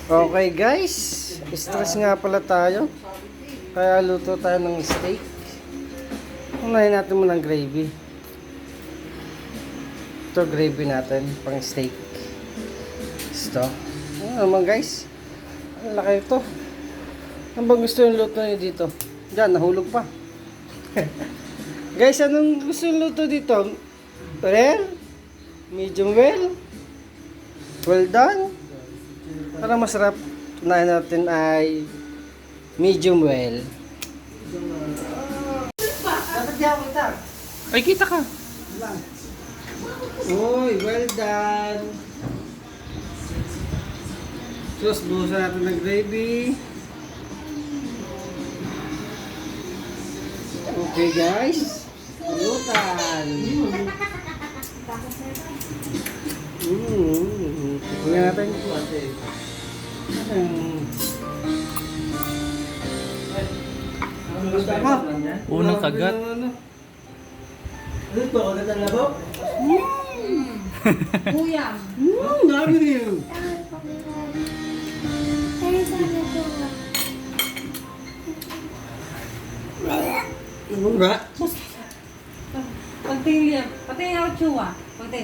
Okay guys, stress nga pala tayo. Kaya luto tayo ng steak. Unahin natin muna ng gravy. Ito gravy natin, pang steak. Ito. Ano naman guys? Ang laki ito. Ano ba gusto yung luto nyo dito? Diyan, nahulog pa. Guys, anong gusto yung luto dito? Rare? Medium well? Well done? Para masarap, unahin natin ay medium well. Dapat di ako kita. Ay, kita ka. Uy, well done. Tapos buhusan natin ng gravy. Okay guys. Pulutan. Tingnan natin. Unang kagat. Ano ito? Kagat ang labo? Buyang. Dami rin. Ano ba? Pagtingin, pati yung chua. Pati.